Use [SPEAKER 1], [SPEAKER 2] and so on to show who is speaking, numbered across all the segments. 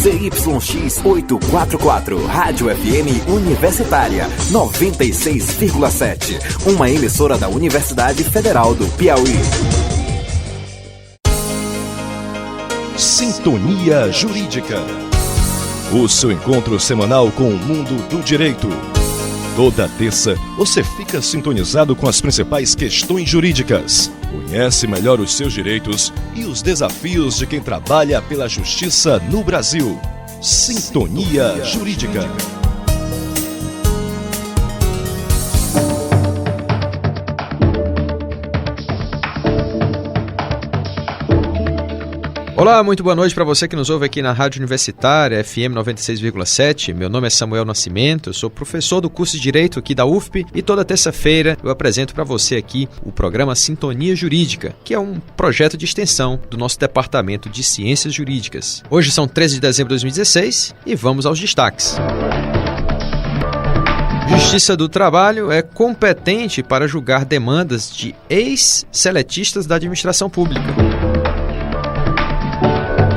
[SPEAKER 1] ZYX 844, Rádio FM Universitária 96,7. Uma emissora da Universidade Federal do Piauí.
[SPEAKER 2] Sintonia Jurídica. O seu encontro semanal com o mundo do direito. Toda terça, você fica sintonizado com as principais questões jurídicas. Conhece melhor os seus direitos e os desafios de quem trabalha pela justiça no Brasil. Sintonia Jurídica.
[SPEAKER 3] Olá, muito boa noite para você que nos ouve aqui na Rádio Universitária, FM 96,7. Meu nome é Samuel Nascimento, eu sou professor do curso de Direito aqui da UFP e toda terça-feira eu apresento para você aqui o programa Sintonia Jurídica, que é um projeto de extensão do nosso Departamento de Ciências Jurídicas. Hoje são 13 de dezembro de 2016 e vamos aos destaques. Justiça do Trabalho é competente para julgar demandas de ex-seletistas da administração pública.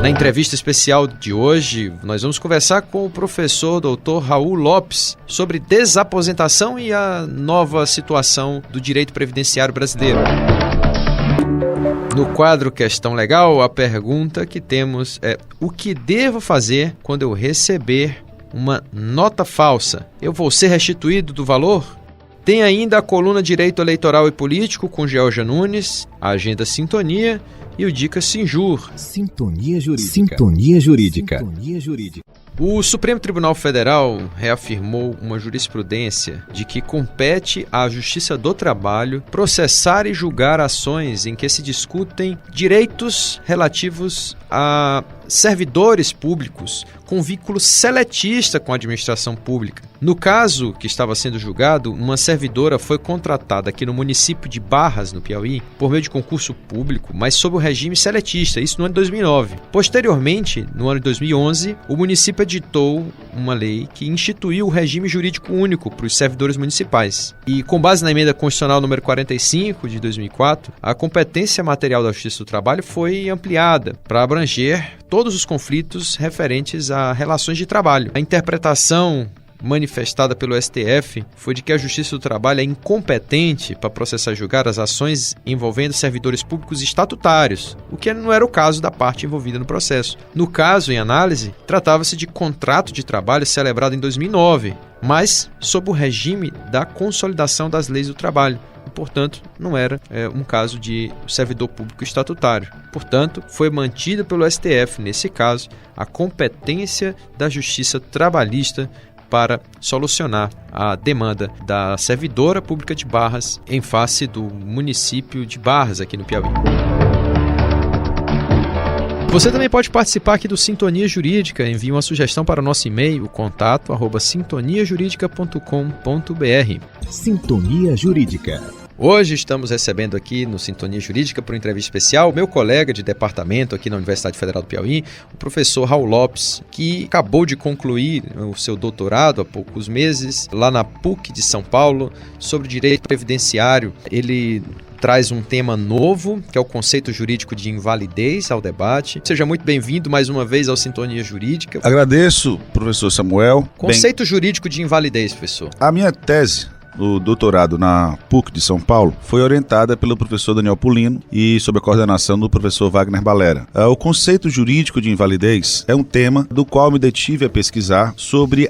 [SPEAKER 3] Na entrevista especial de hoje, nós vamos conversar com o professor Dr. Raul Lopes sobre desaposentação e a nova situação do direito previdenciário brasileiro. No quadro Questão Legal, a pergunta que temos é: o que devo fazer quando eu receber uma nota falsa? Eu vou ser restituído do valor? Tem ainda a coluna Direito Eleitoral e Político com Georgia Nunes, a agenda Sintonia e o Dica Sinjur.
[SPEAKER 1] Sintonia Jurídica. Sintonia Jurídica. Sintonia Jurídica.
[SPEAKER 3] O Supremo Tribunal Federal reafirmou uma jurisprudência de que compete à Justiça do Trabalho processar e julgar ações em que se discutem direitos relativos a servidores públicos com vínculo seletista com a administração pública. No caso que estava sendo julgado, uma servidora foi contratada aqui no município de Barras, no Piauí, por meio de concurso público, mas sob o regime seletista, isso no ano de 2009. Posteriormente, no ano de 2011, o município editou uma lei que instituiu o regime jurídico único para os servidores municipais. E com base na emenda constitucional número 45 de 2004, a competência material da Justiça do Trabalho foi ampliada para abranger todos os conflitos referentes a relações de trabalho. A interpretação manifestada pelo STF foi de que a Justiça do Trabalho é incompetente para processar e julgar as ações envolvendo servidores públicos estatutários, o que não era o caso da parte envolvida no processo. No caso, em análise, tratava-se de contrato de trabalho celebrado em 2009, mas sob o regime da consolidação das leis do trabalho. Portanto, não era um caso de servidor público estatutário. Portanto, foi mantida pelo STF, nesse caso, a competência da Justiça Trabalhista para solucionar a demanda da servidora pública de Barras em face do município de Barras, aqui no Piauí. Você também pode participar aqui do Sintonia Jurídica. Envie uma sugestão para o nosso e-mail, contato@sintoniajuridica.com.br.
[SPEAKER 1] Sintonia Jurídica.
[SPEAKER 3] Hoje estamos recebendo aqui no Sintonia Jurídica, por entrevista especial, meu colega de departamento aqui na Universidade Federal do Piauí, o professor Raul Lopes, que acabou de concluir o seu doutorado há poucos meses, lá na PUC de São Paulo, sobre direito previdenciário. Ele traz um tema novo, que é o conceito jurídico de invalidez ao debate. Seja muito bem-vindo mais uma vez ao Sintonia Jurídica.
[SPEAKER 4] Agradeço, professor Samuel.
[SPEAKER 3] Conceito jurídico de invalidez, professor.
[SPEAKER 4] A minha tese no doutorado na PUC de São Paulo foi orientada pelo professor Daniel Pulino e sob a coordenação do professor Wagner Balera. O conceito jurídico de invalidez é um tema do qual me detive a pesquisar sobre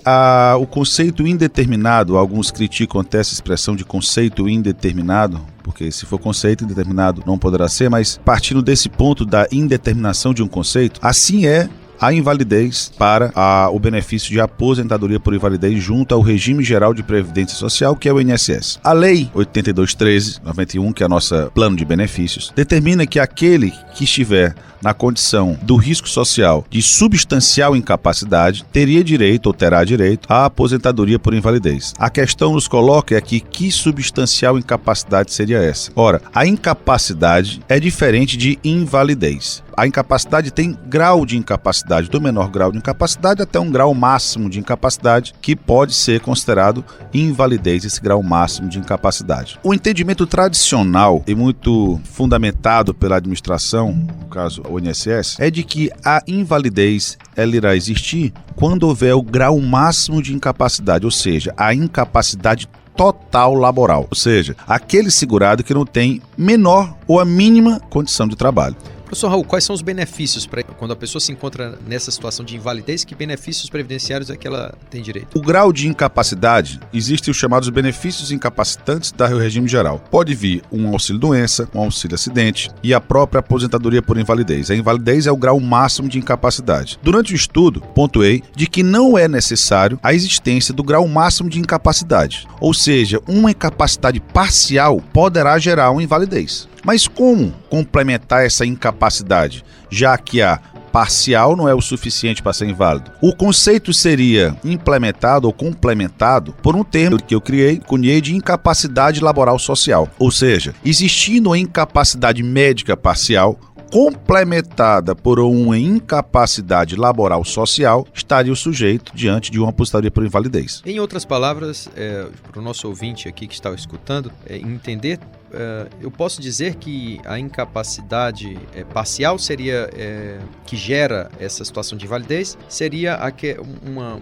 [SPEAKER 4] o conceito indeterminado. Alguns criticam até essa expressão de conceito indeterminado, porque se for conceito indeterminado não poderá ser, mas partindo desse ponto da indeterminação de um conceito, assim é a invalidez para o benefício de aposentadoria por invalidez junto ao regime geral de previdência social, que é o INSS. A Lei 82.13/91, que é a nossa plano de benefícios, determina que aquele que estiver na condição do risco social de substancial incapacidade teria direito ou terá direito à aposentadoria por invalidez. A questão nos coloca aqui que substancial incapacidade seria essa. Ora, a incapacidade é diferente de invalidez. A incapacidade tem grau de incapacidade, do menor grau de incapacidade até um grau máximo de incapacidade, que pode ser considerado invalidez, esse grau máximo de incapacidade. O entendimento tradicional e muito fundamentado pela administração, no caso o INSS é de que a invalidez ela irá existir quando houver o grau máximo de incapacidade, ou seja, a incapacidade total laboral, ou seja, aquele segurado que não tem menor ou a mínima condição de trabalho.
[SPEAKER 3] Professor Raul, quais são os benefícios para quando a pessoa se encontra nessa situação de invalidez? Que benefícios previdenciários é que ela tem direito?
[SPEAKER 4] O grau de incapacidade, existem os chamados benefícios incapacitantes do regime geral. Pode vir um auxílio-doença, um auxílio-acidente e a própria aposentadoria por invalidez. A invalidez é o grau máximo de incapacidade. Durante o estudo, pontuei de que não é necessário a existência do grau máximo de incapacidade. Ou seja, uma incapacidade parcial poderá gerar uma invalidez. Mas como complementar essa incapacidade, já que a parcial não é o suficiente para ser inválido? O conceito seria implementado ou complementado por um termo que eu cunhei de incapacidade laboral social. Ou seja, existindo a incapacidade médica parcial, complementada por uma incapacidade laboral social, estaria o sujeito diante de uma aposentadoria por invalidez.
[SPEAKER 3] Em outras palavras, para o nosso ouvinte aqui que está escutando, entender, eu posso dizer que a incapacidade parcial seria, que gera essa situação de invalidez, seria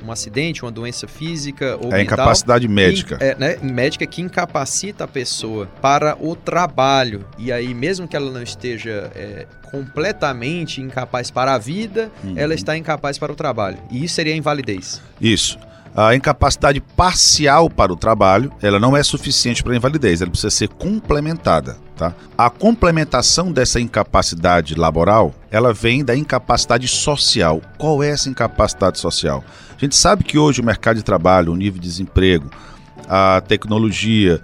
[SPEAKER 3] um acidente, uma doença física ou mental.
[SPEAKER 4] A incapacidade médica.
[SPEAKER 3] Médica que incapacita a pessoa para o trabalho. E aí, mesmo que ela não esteja completamente incapaz para a vida, ela está incapaz para o trabalho. E isso seria a invalidez.
[SPEAKER 4] Isso. A incapacidade parcial para o trabalho, ela não é suficiente para a invalidez, ela precisa ser complementada, tá? A complementação dessa incapacidade laboral, ela vem da incapacidade social. Qual é essa incapacidade social? A gente sabe que hoje o mercado de trabalho, o nível de desemprego, a tecnologia,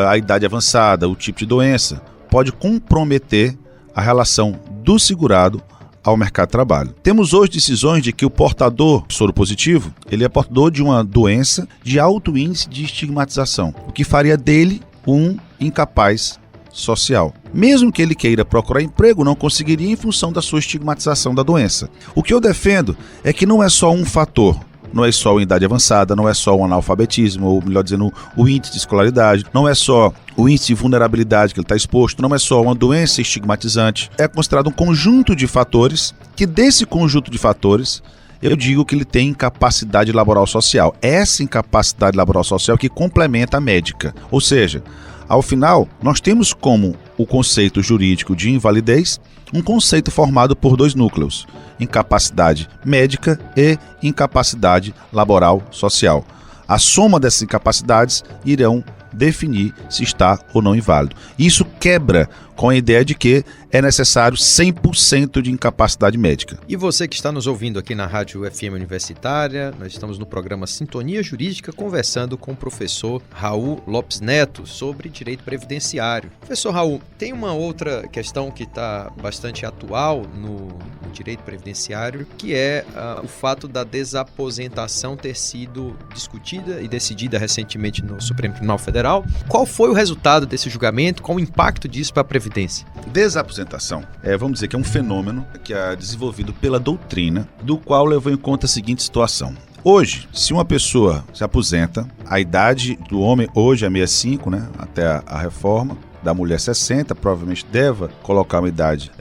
[SPEAKER 4] a idade avançada, o tipo de doença, pode comprometer a relação do segurado ao mercado de trabalho. Temos hoje decisões de que o portador soro positivo, ele é portador de uma doença de alto índice de estigmatização, o que faria dele um incapaz social. Mesmo que ele queira procurar emprego, não conseguiria em função da sua estigmatização da doença. O que eu defendo é que não é só um fator. Não é só a idade avançada, não é só o analfabetismo, ou melhor dizendo, o índice de escolaridade, não é só o índice de vulnerabilidade que ele está exposto, não é só uma doença estigmatizante. É considerado um conjunto de fatores, que desse conjunto de fatores, eu digo que ele tem incapacidade laboral social. Essa incapacidade laboral social que complementa a médica. Ou seja, ao final, nós temos como o conceito jurídico de invalidez um conceito formado por dois núcleos: incapacidade médica e incapacidade laboral social. A soma dessas incapacidades irão definir se está ou não inválido. Isso quebra com a ideia de que é necessário 100% de incapacidade médica.
[SPEAKER 3] E você que está nos ouvindo aqui na Rádio FM Universitária, nós estamos no programa Sintonia Jurídica conversando com o professor Raul Lopes Neto sobre direito previdenciário. Professor Raul, tem uma outra questão que está bastante atual no direito previdenciário, que é o fato da desaposentação ter sido discutida e decidida recentemente no Supremo Tribunal Federal. Qual foi o resultado desse julgamento? Qual o impacto disso para a Previdência?
[SPEAKER 4] Desaposentação, vamos dizer que é um fenômeno que é desenvolvido pela doutrina, do qual levou em conta a seguinte situação. Hoje, se uma pessoa se aposenta, a idade do homem hoje é 65, né, até a reforma, da mulher 60, provavelmente deva colocar uma idade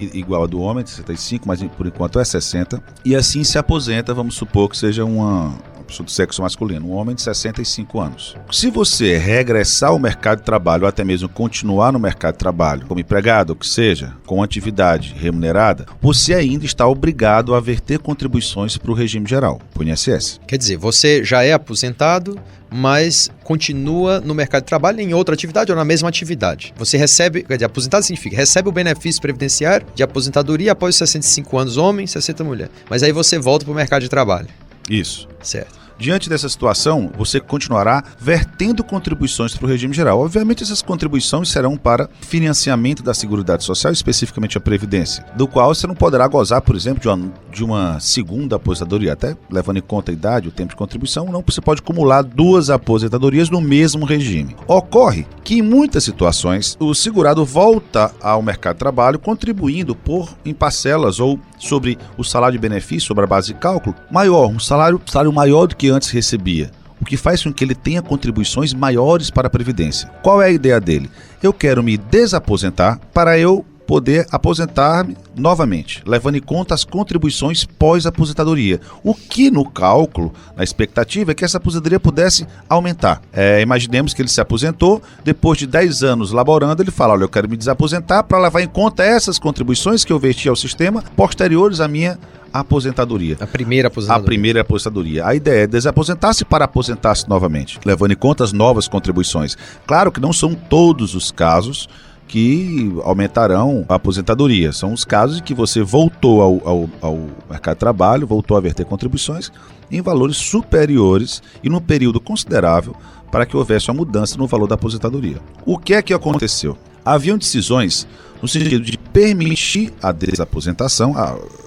[SPEAKER 4] igual a do homem, 65, mas por enquanto é 60, e assim se aposenta, vamos supor que seja uma pessoa do sexo masculino, um homem de 65 anos. Se você regressar ao mercado de trabalho, ou até mesmo continuar no mercado de trabalho, como empregado, ou que seja, com atividade remunerada, você ainda está obrigado a verter contribuições para o regime geral, para o INSS.
[SPEAKER 3] Quer dizer, você já é aposentado, mas continua no mercado de trabalho em outra atividade ou na mesma atividade. Você recebe, quer dizer, aposentado significa, recebe o benefício previdenciário de aposentadoria após 65 anos homem, 60 mulher. Mas aí você volta para o mercado de trabalho.
[SPEAKER 4] Isso.
[SPEAKER 3] Certo.
[SPEAKER 4] Diante dessa situação, você continuará vertendo contribuições para o regime geral. Obviamente, essas contribuições serão para financiamento da Seguridade Social, especificamente a Previdência, do qual você não poderá gozar, por exemplo, de uma segunda aposentadoria, até levando em conta a idade, o tempo de contribuição, não, você pode acumular duas aposentadorias no mesmo regime. Ocorre que, em muitas situações, o segurado volta ao mercado de trabalho contribuindo em parcelas ou sobre o salário de benefício, sobre a base de cálculo, maior, um salário maior do que antes recebia, o que faz com que ele tenha contribuições maiores para a Previdência. Qual é a ideia dele? Eu quero me desaposentar para eu poder aposentar-me novamente, levando em conta as contribuições pós-aposentadoria. O que no cálculo, na expectativa, é que essa aposentadoria pudesse aumentar. Imaginemos que ele se aposentou, depois de 10 anos laborando, ele fala, olha, eu quero me desaposentar para levar em conta essas contribuições que eu verti ao sistema posteriores à minha aposentadoria.
[SPEAKER 3] A primeira aposentadoria.
[SPEAKER 4] A ideia é desaposentar-se para aposentar-se novamente, levando em conta as novas contribuições. Claro que não são todos os casos que aumentarão a aposentadoria. São os casos em que você voltou ao mercado de trabalho, voltou a verter contribuições em valores superiores e num período considerável para que houvesse uma mudança no valor da aposentadoria. O que é que aconteceu? Haviam decisões no sentido de permitir a desaposentação.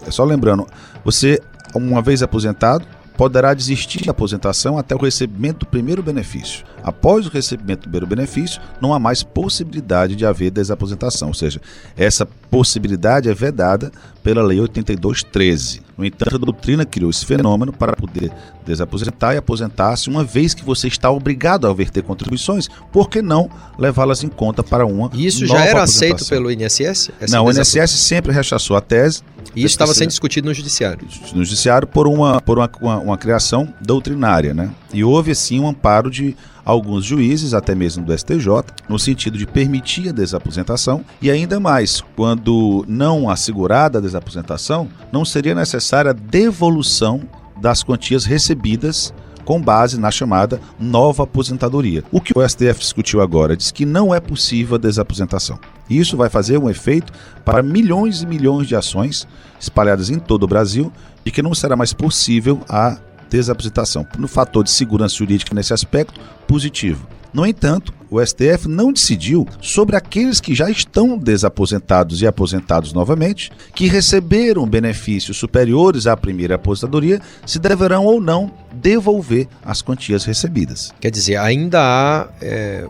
[SPEAKER 4] Só lembrando, você, uma vez aposentado, poderá desistir da aposentação até o recebimento do primeiro benefício. Após o recebimento do primeiro benefício, não há mais possibilidade de haver desaposentação, ou seja, essa possibilidade é vedada pela Lei 8213. No entanto, a doutrina criou esse fenômeno para poder desaposentar e aposentar-se, uma vez que você está obrigado a verter contribuições, por que não levá-las em conta para uma
[SPEAKER 3] E isso
[SPEAKER 4] nova
[SPEAKER 3] já era
[SPEAKER 4] aposentação?
[SPEAKER 3] aceito pelo INSS?
[SPEAKER 4] Não, o INSS sempre rechaçou a tese.
[SPEAKER 3] E isso estava sendo discutido no judiciário?
[SPEAKER 4] No judiciário por uma criação doutrinária, né? E houve, assim, um amparo de alguns juízes, até mesmo do STJ, no sentido de permitir a desaposentação e ainda mais, quando não assegurada a desaposentação, não seria necessária a devolução das quantias recebidas com base na chamada nova aposentadoria. O que o STF discutiu agora diz que não é possível a desaposentação. Isso vai fazer um efeito para milhões e milhões de ações espalhadas em todo o Brasil e que não será mais possível a desaposentação. No fator de segurança jurídica nesse aspecto, positivo. No entanto, o STF não decidiu sobre aqueles que já estão desaposentados e aposentados novamente, que receberam benefícios superiores à primeira aposentadoria, se deverão ou não devolver as quantias recebidas.
[SPEAKER 3] Quer dizer, ainda há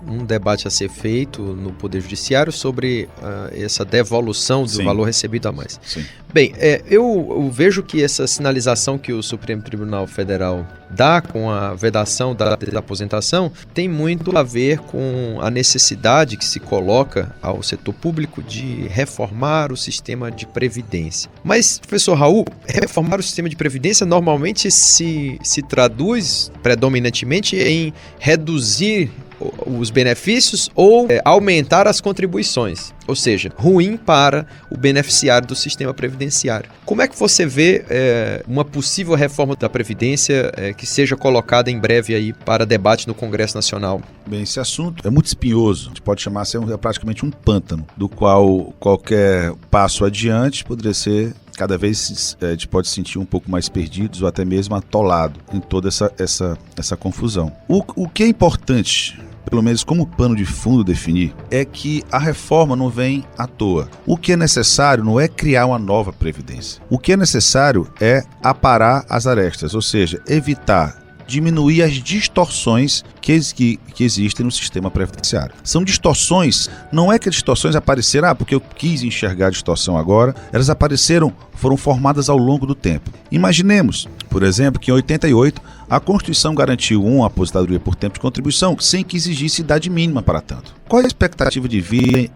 [SPEAKER 3] um debate a ser feito no Poder Judiciário sobre essa devolução do valor recebido a mais.
[SPEAKER 4] Sim.
[SPEAKER 3] Bem, eu vejo que essa sinalização que o Supremo Tribunal Federal dá com a vedação da desaposentação tem muito a ver com a necessidade que se coloca ao setor público de reformar o sistema de previdência. Mas, professor Raul, reformar o sistema de previdência normalmente se traduz predominantemente em reduzir os benefícios ou aumentar as contribuições, ou seja, ruim para o beneficiário do sistema previdenciário. Como é que você vê uma possível reforma da Previdência que seja colocada em breve aí para debate no Congresso Nacional?
[SPEAKER 4] Bem, esse assunto é muito espinhoso, a gente pode chamar assim, praticamente um pântano, do qual qualquer passo adiante poderia ser, cada vez a gente pode se sentir um pouco mais perdidos ou até mesmo atolado em toda essa confusão. O que é importante, pelo menos como pano de fundo definir, é que a reforma não vem à toa. O que é necessário não é criar uma nova previdência. O que é necessário é aparar as arestas, ou seja, evitar, diminuir as distorções que existem no sistema previdenciário. São distorções, não é que as distorções apareceram porque eu quis enxergar a distorção agora, elas foram formadas ao longo do tempo. Imaginemos, por exemplo, que em 88 a Constituição garantiu uma aposentadoria por tempo de contribuição sem que exigisse idade mínima para tanto. Qual é a expectativa de vida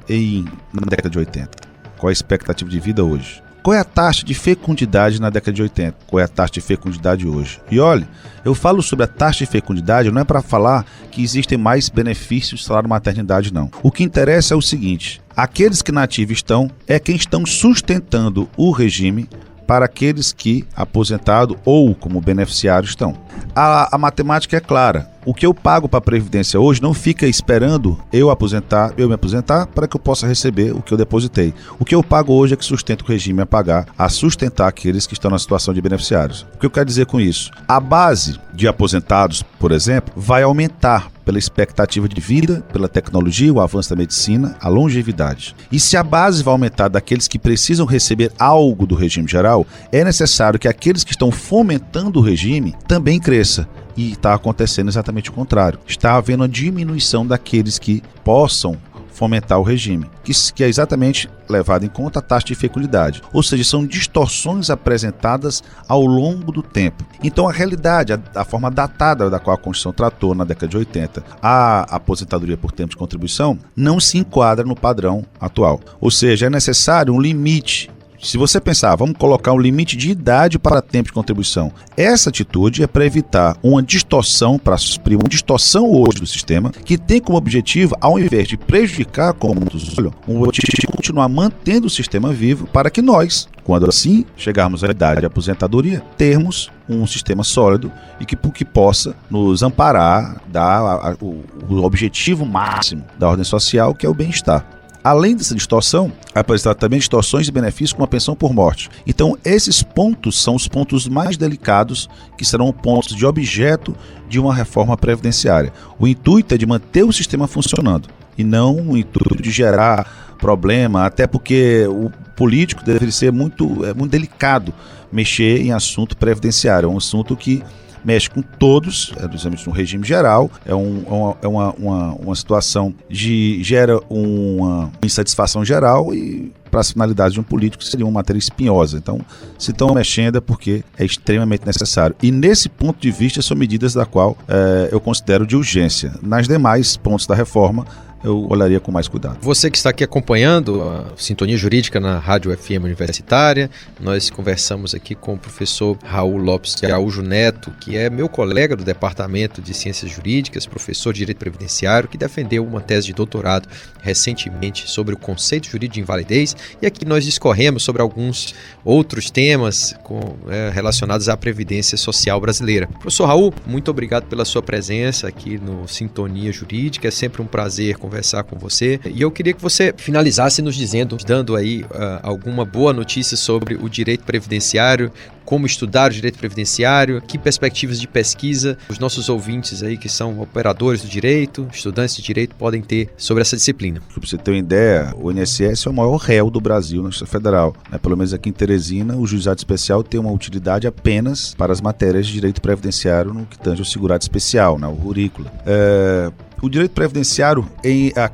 [SPEAKER 4] na década de 80? Qual é a expectativa de vida hoje? Qual é a taxa de fecundidade na década de 80? Qual é a taxa de fecundidade hoje? E olha, eu falo sobre a taxa de fecundidade não é para falar que existem mais benefícios do salário-maternidade, não. O que interessa é o seguinte, aqueles que na ativa estão é quem estão sustentando o regime para aqueles que, aposentado ou como beneficiário, estão. A matemática é clara. O que eu pago para a Previdência hoje não fica esperando eu me aposentar para que eu possa receber o que eu depositei. O que eu pago hoje é que sustenta o regime a sustentar aqueles que estão na situação de beneficiários. O que eu quero dizer com isso? A base de aposentados, por exemplo, vai aumentar pela expectativa de vida, pela tecnologia, o avanço da medicina, a longevidade. E se a base vai aumentar daqueles que precisam receber algo do regime geral, é necessário que aqueles que estão fomentando o regime também cresça. E está acontecendo exatamente o contrário. Está havendo uma diminuição daqueles que possam fomentar o regime, que é exatamente levado em conta a taxa de fecundidade, ou seja, são distorções apresentadas ao longo do tempo. Então a realidade, a forma datada da qual a Constituição tratou na década de 80 a aposentadoria por tempo de contribuição não se enquadra no padrão atual, ou seja, é necessário um limite. Se você pensar, vamos colocar um limite de idade para tempo de contribuição. Essa atitude é para evitar uma distorção, para suprir uma distorção hoje do sistema, que tem como objetivo, ao invés de prejudicar, como muitos olham, um objetivo de continuar mantendo o sistema vivo para que nós, quando assim chegarmos à idade de aposentadoria, termos um sistema sólido e que possa nos amparar, dar o objetivo máximo da ordem social, que é o bem-estar. Além dessa distorção, apresentar também distorções de benefícios como a pensão por morte. Então, esses pontos são os pontos mais delicados, que serão pontos de objeto de uma reforma previdenciária. O intuito é de manter o sistema funcionando e não o intuito de gerar problema, até porque o político deve ser muito delicado mexer em assunto previdenciário. É um assunto que mexe com todos, no regime geral, é uma situação que gera uma insatisfação geral e, para as finalidades de um político, seria uma matéria espinhosa. Então, se estão mexendo é porque é extremamente necessário. E nesse ponto de vista, são medidas da qual eu considero de urgência. Nas demais pontos da reforma, eu olharia com mais cuidado.
[SPEAKER 3] Você que está aqui acompanhando a Sintonia Jurídica na Rádio FM Universitária, nós conversamos aqui com o professor Raul Lopes de Araújo Neto, que é meu colega do Departamento de Ciências Jurídicas, professor de Direito Previdenciário, que defendeu uma tese de doutorado recentemente sobre o conceito jurídico de invalidez, e aqui nós discorremos sobre alguns outros temas relacionados à Previdência Social brasileira. Professor Raul, muito obrigado pela sua presença aqui no Sintonia Jurídica, é sempre um prazer conversar com você, e eu queria que você finalizasse nos dando aí alguma boa notícia sobre o direito previdenciário, como estudar o direito previdenciário, que perspectivas de pesquisa os nossos ouvintes aí que são operadores do direito, estudantes de direito, podem ter sobre essa disciplina.
[SPEAKER 4] Para você ter uma ideia, o INSS é o maior réu do Brasil na Justiça Federal. Pelo menos aqui em Teresina, o juizado especial tem uma utilidade apenas para as matérias de direito previdenciário no que tange ao segurado especial, o rurículo. O direito previdenciário, a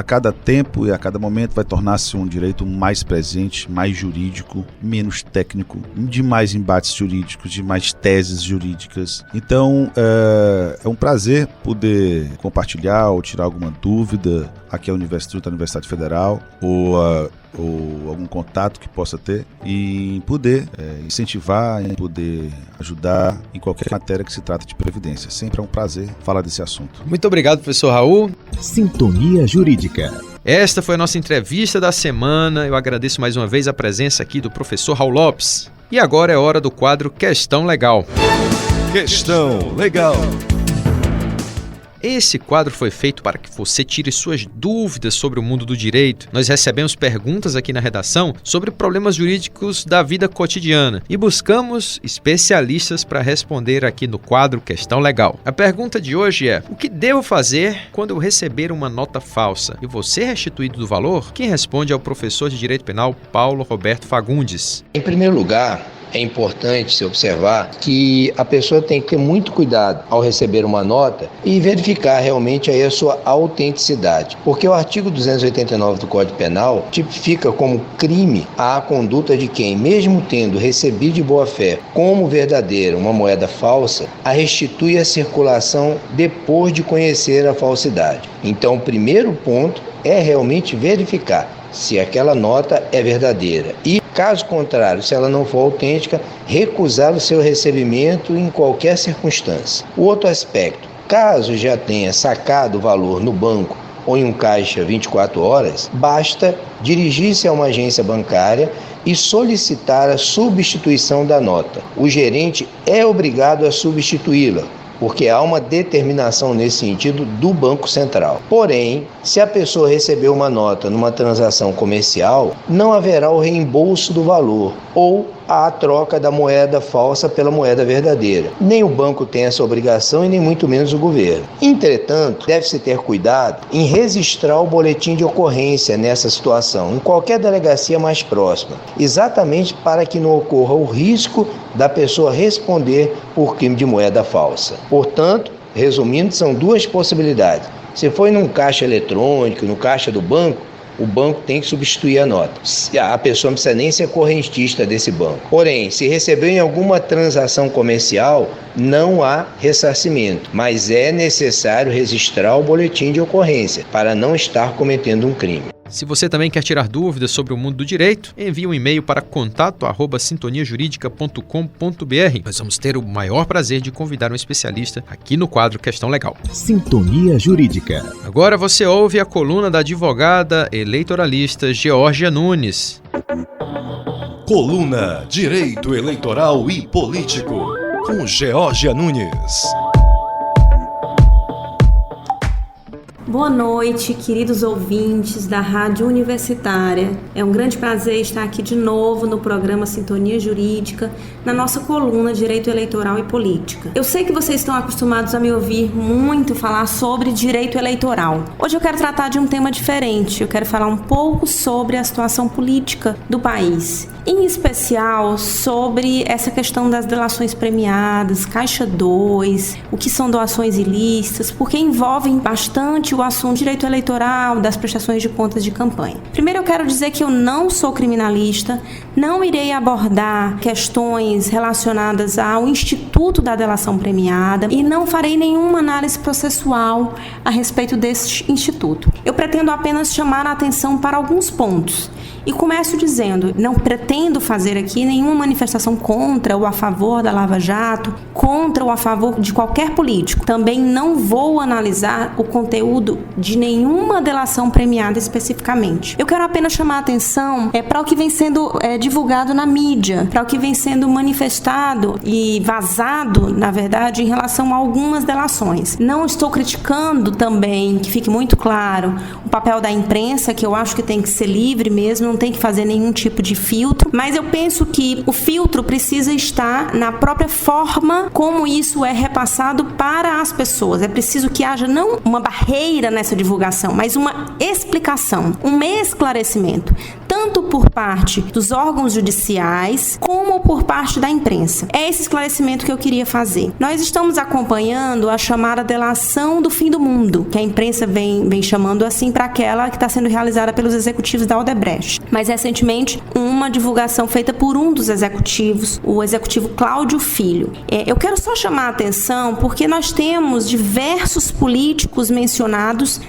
[SPEAKER 4] cada tempo e a cada momento, vai tornar-se um direito mais presente, mais jurídico, menos técnico, de mais embates jurídicos, de mais teses jurídicas. Então, é um prazer poder compartilhar ou tirar alguma dúvida aqui à Universidade Federal ou algum contato que possa ter e poder incentivar, em poder ajudar em qualquer matéria que se trata de previdência. Sempre é um prazer falar desse assunto.
[SPEAKER 3] Muito obrigado, professor Raul.
[SPEAKER 1] Sintonia Jurídica.
[SPEAKER 3] Esta foi a nossa entrevista da semana. Eu agradeço mais uma vez a presença aqui do professor Raul Lopes. E agora é hora do quadro Questão Legal.
[SPEAKER 2] Questão Legal.
[SPEAKER 3] Esse quadro foi feito para que você tire suas dúvidas sobre o mundo do direito. Nós recebemos perguntas aqui na redação sobre problemas jurídicos da vida cotidiana e buscamos especialistas para responder aqui no quadro Questão Legal. A pergunta de hoje é: o que devo fazer quando eu receber uma nota falsa e vou ser restituído do valor? Quem responde é o professor de Direito Penal Paulo Roberto Fagundes.
[SPEAKER 5] Em primeiro lugar, é importante se observar que a pessoa tem que ter muito cuidado ao receber uma nota e verificar realmente aí a sua autenticidade. Porque o artigo 289 do Código Penal tipifica como crime a conduta de quem, mesmo tendo recebido de boa-fé como verdadeira uma moeda falsa, a restitui à circulação depois de conhecer a falsidade. Então, o primeiro ponto é realmente verificar se aquela nota é verdadeira e, caso contrário, se ela não for autêntica, recusar o seu recebimento em qualquer circunstância. O outro aspecto, caso já tenha sacado o valor no banco ou em um caixa 24 horas, basta dirigir-se a uma agência bancária e solicitar a substituição da nota. O gerente é obrigado a substituí-la, porque há uma determinação nesse sentido do Banco Central. Porém, se a pessoa recebeu uma nota numa transação comercial, não haverá o reembolso do valor ou a troca da moeda falsa pela moeda verdadeira. Nem o banco tem essa obrigação e nem muito menos o governo. Entretanto, deve-se ter cuidado em registrar o boletim de ocorrência nessa situação, em qualquer delegacia mais próxima, exatamente para que não ocorra o risco da pessoa responder por crime de moeda falsa. Portanto, resumindo, são duas possibilidades: Se foi num caixa eletrônico, no caixa do banco, o banco tem que substituir a nota. A pessoa não precisa nem ser correntista desse banco. Porém, se recebeu em alguma transação comercial, não há ressarcimento, mas é necessário registrar o boletim de ocorrência para não estar cometendo um crime.
[SPEAKER 3] Se você também quer tirar dúvidas sobre o mundo do direito, envie um e-mail para contato@sintoniajuridica.com.br. Nós vamos ter o maior prazer de convidar um especialista aqui no quadro Questão Legal.
[SPEAKER 1] Sintonia Jurídica.
[SPEAKER 3] Agora você ouve a coluna da advogada eleitoralista Geórgia Nunes.
[SPEAKER 2] Coluna Direito Eleitoral e Político, com Geórgia Nunes.
[SPEAKER 6] Boa noite, queridos ouvintes da Rádio Universitária. É um grande prazer estar aqui de novo no programa Sintonia Jurídica, na nossa coluna Direito Eleitoral e Política. Eu sei que vocês estão acostumados a me ouvir muito falar sobre direito eleitoral. Hoje eu quero tratar de um tema diferente. Eu quero falar um pouco sobre a situação política do país, em especial sobre essa questão das delações premiadas, Caixa 2, o que são doações ilícitas, porque envolvem bastante o assunto direito eleitoral, das prestações de contas de campanha. Primeiro eu quero dizer que eu não sou criminalista, não irei abordar questões relacionadas ao Instituto da Delação Premiada e não farei nenhuma análise processual a respeito desse instituto. Eu pretendo apenas chamar a atenção para alguns pontos. E começo dizendo, não pretendo fazer aqui nenhuma manifestação contra ou a favor da Lava Jato, contra ou a favor de qualquer político. Também não vou analisar o conteúdo de nenhuma delação premiada especificamente. Eu quero apenas chamar a atenção para o que vem sendo divulgado na mídia, para o que vem sendo manifestado e vazado, na verdade, em relação a algumas delações. Não estou criticando também, que fique muito claro, o papel da imprensa, que eu acho que tem que ser livre mesmo, não tem que fazer nenhum tipo de filtro, mas eu penso que o filtro precisa estar na própria forma como isso é repassado para as pessoas. É preciso que haja não uma barreira nessa divulgação, mas uma explicação, um esclarecimento, tanto por parte dos órgãos judiciais como por parte da imprensa. É esse esclarecimento que eu queria fazer. Nós estamos acompanhando a chamada delação do fim do mundo, que a imprensa vem chamando assim para aquela que está sendo realizada pelos executivos da Odebrecht. Mas recentemente, uma divulgação feita por um dos executivos, o executivo Cláudio Filho. Eu quero só chamar a atenção porque nós temos diversos políticos mencionados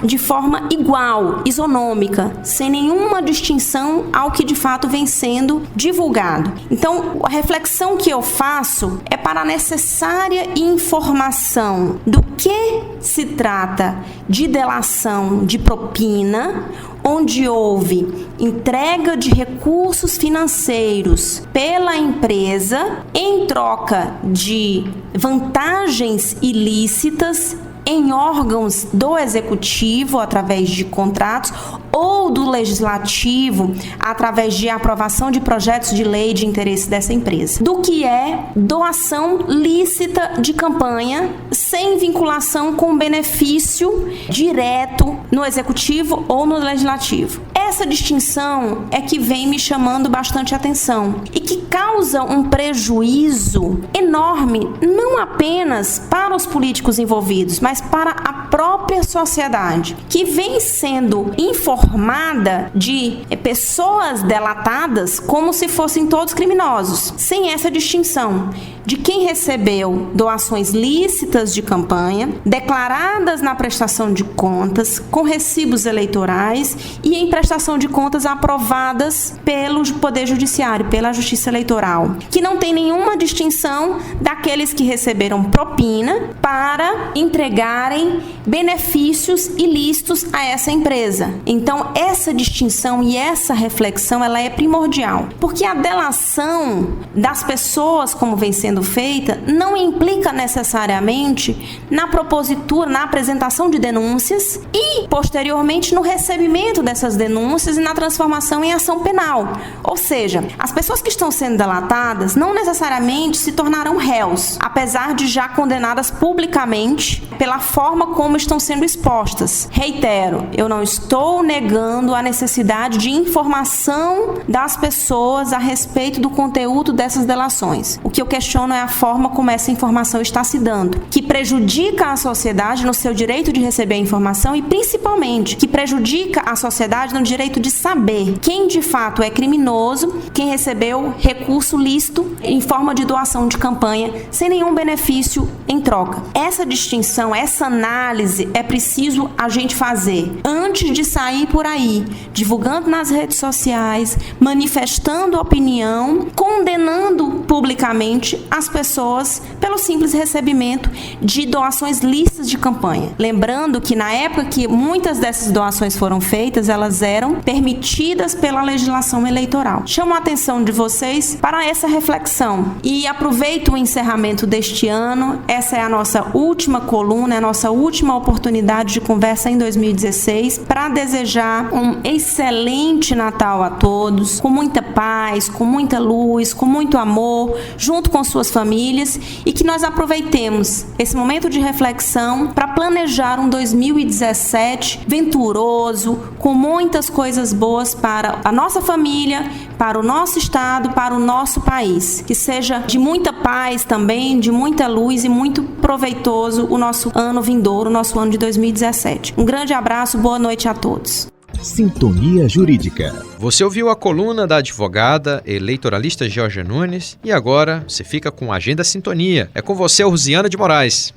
[SPEAKER 6] de forma igual, isonômica, sem nenhuma distinção ao que de fato vem sendo divulgado. Então, a reflexão que eu faço é para a necessária informação do que se trata de delação de propina, onde houve entrega de recursos financeiros pela empresa em troca de vantagens ilícitas em órgãos do executivo através de contratos ou do legislativo através de aprovação de projetos de lei de interesse dessa empresa, do que é doação lícita de campanha sem vinculação com benefício direto no executivo ou no legislativo. Essa distinção é que vem me chamando bastante atenção e que causa um prejuízo enorme, não apenas para os políticos envolvidos, mas para a própria sociedade, que vem sendo informada de pessoas delatadas como se fossem todos criminosos, sem essa distinção de quem recebeu doações lícitas de campanha, declaradas na prestação de contas, com recibos eleitorais e em prestação de contas aprovadas pelo Poder Judiciário, pela Justiça Eleitoral, que não tem nenhuma distinção daqueles que receberam propina para entregarem benefícios ilícitos a essa empresa. Então, essa distinção e essa reflexão, ela é primordial, porque a delação das pessoas, como vem sendo feita, não implica necessariamente na propositura, na apresentação de denúncias e, posteriormente, no recebimento dessas denúncias e na transformação em ação penal. Ou seja, as pessoas que estão sendo delatadas não necessariamente se tornarão réus, apesar de já condenadas publicamente pela forma como estão sendo expostas. Reitero, eu não estou negando a necessidade de informação das pessoas a respeito do conteúdo dessas delações. O que eu questiono informação não é a forma como essa informação está se dando, que prejudica a sociedade no seu direito de receber a informação e, principalmente, que prejudica a sociedade no direito de saber quem de fato é criminoso, quem recebeu recurso lícito em forma de doação de campanha sem nenhum benefício em troca. Essa distinção, essa análise é preciso a gente fazer antes de sair por aí, divulgando nas redes sociais, manifestando opinião, condenando publicamente as pessoas pelo simples recebimento de doações lícitas de campanha. Lembrando que na época que muitas dessas doações foram feitas, elas eram permitidas pela legislação eleitoral. Chamo a atenção de vocês para essa reflexão e aproveito o encerramento deste ano. Essa é a nossa última coluna, é a nossa última oportunidade de conversa em 2016 para desejar um excelente Natal a todos, com muita paz, com muita luz, com muito amor, junto com suas famílias, e que nós aproveitemos esse momento de reflexão para planejar um 2017 venturoso, com muitas coisas boas para a nossa família, para o nosso estado, para o nosso país. Que seja de muita paz também, de muita luz e muito proveitoso o nosso ano vindouro, o nosso ano de 2017. Um grande abraço, boa noite a todos.
[SPEAKER 1] Sintonia Jurídica.
[SPEAKER 3] Você ouviu a coluna da advogada eleitoralista Georgia Nunes e agora você fica com a Agenda Sintonia. É com você, Rosiana de Moraes.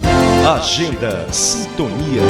[SPEAKER 2] Agenda Sintonia.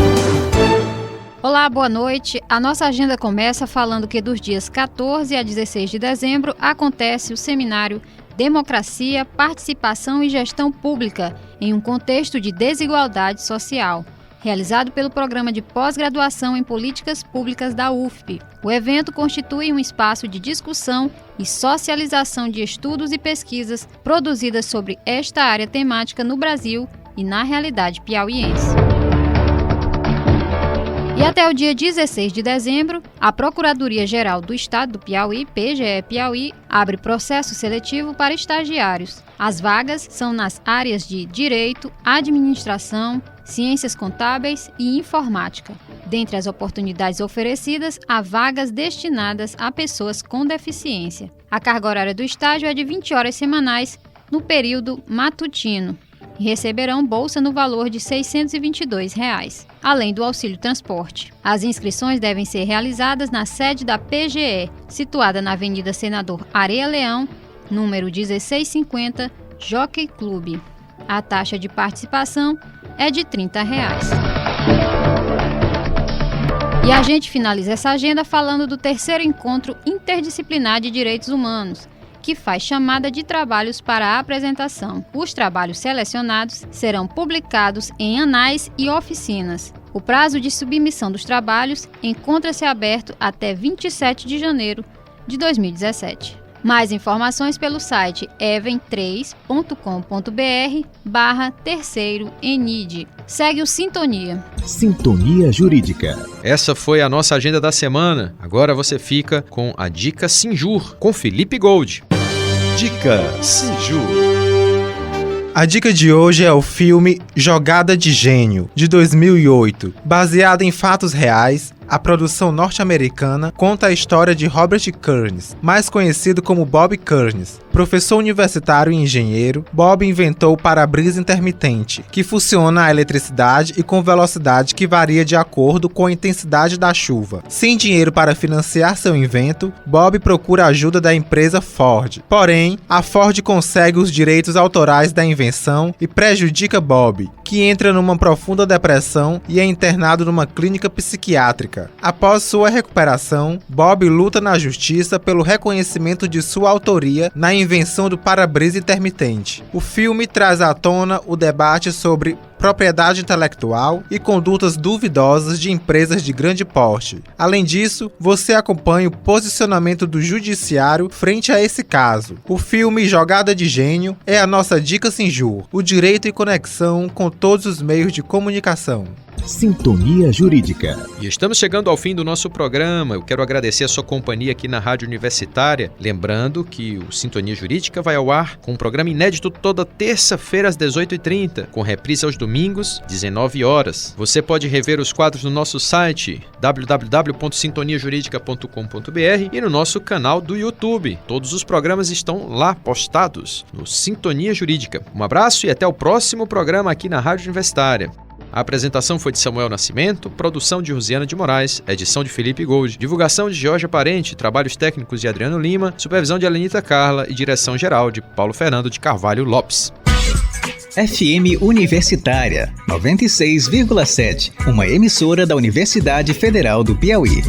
[SPEAKER 7] Olá, boa noite. A nossa agenda começa falando que dos dias 14 a 16 de dezembro acontece o seminário Democracia, Participação e Gestão Pública em um contexto de desigualdade social, realizado pelo Programa de Pós-Graduação em Políticas Públicas da UFP. O evento constitui um espaço de discussão e socialização de estudos e pesquisas produzidas sobre esta área temática no Brasil e na realidade piauiense. E até o dia 16 de dezembro, a Procuradoria-Geral do Estado do Piauí, PGE Piauí, abre processo seletivo para estagiários. As vagas são nas áreas de Direito, Administração, Ciências Contábeis e Informática. Dentre as oportunidades oferecidas, há vagas destinadas a pessoas com deficiência. A carga horária do estágio é de 20 horas semanais no período matutino. E receberão bolsa no valor de R$ 622, além do auxílio transporte. As inscrições devem ser realizadas na sede da PGE, situada na Avenida Senador Areia Leão, número 1650, Jockey Club. A taxa de participação é de R$ 30. E a gente finaliza essa agenda falando do terceiro encontro interdisciplinar de direitos humanos, que faz chamada de trabalhos para a apresentação. Os trabalhos selecionados serão publicados em anais e oficinas. O prazo de submissão dos trabalhos encontra-se aberto até 27 de janeiro de 2017. Mais informações pelo site even3.com.br/terceiro ENID. Segue o Sintonia.
[SPEAKER 1] Sintonia Jurídica.
[SPEAKER 3] Essa foi a nossa agenda da semana. Agora você fica com a Dica Sinjur, com Felipe Gold.
[SPEAKER 2] Dica Sinjur.
[SPEAKER 8] A dica de hoje é o filme Jogada de Gênio, de 2008. Baseado em fatos reais, a produção norte-americana conta a história de Robert Kearns, mais conhecido como Bob Kearns. Professor universitário e engenheiro, Bob inventou o para-brisa intermitente, que funciona a eletricidade e com velocidade que varia de acordo com a intensidade da chuva. Sem dinheiro para financiar seu invento, Bob procura a ajuda da empresa Ford. Porém, a Ford consegue os direitos autorais da invenção e prejudica Bob, que entra numa profunda depressão e é internado numa clínica psiquiátrica. Após sua recuperação, Bob luta na justiça pelo reconhecimento de sua autoria na invenção do para-brisa intermitente. O filme traz à tona o debate sobre propriedade intelectual e condutas duvidosas de empresas de grande porte. Além disso, você acompanha o posicionamento do judiciário frente a esse caso. O filme Jogada de Gênio é a nossa Dica Sinjur, o direito e conexão com todos os meios de comunicação.
[SPEAKER 1] Sintonia Jurídica.
[SPEAKER 3] E estamos chegando ao fim do nosso programa. Eu quero agradecer a sua companhia aqui na Rádio Universitária. Lembrando que o Sintonia Jurídica vai ao ar com um programa inédito toda terça-feira às 18h30, com reprise aos domingos, 19 horas. Você pode rever os quadros no nosso site www.sintoniajuridica.com.br e no nosso canal do YouTube. Todos os programas estão lá postados no Sintonia Jurídica. Um abraço e até o próximo programa aqui na Rádio Universitária. A apresentação foi de Samuel Nascimento, produção de Rosiana de Moraes, edição de Felipe Gold, divulgação de Jorge Parente, trabalhos técnicos de Adriano Lima, supervisão de Alenita Carla e direção-geral de Paulo Fernando de Carvalho Lopes.
[SPEAKER 9] FM Universitária 96,7, uma emissora da Universidade Federal do Piauí.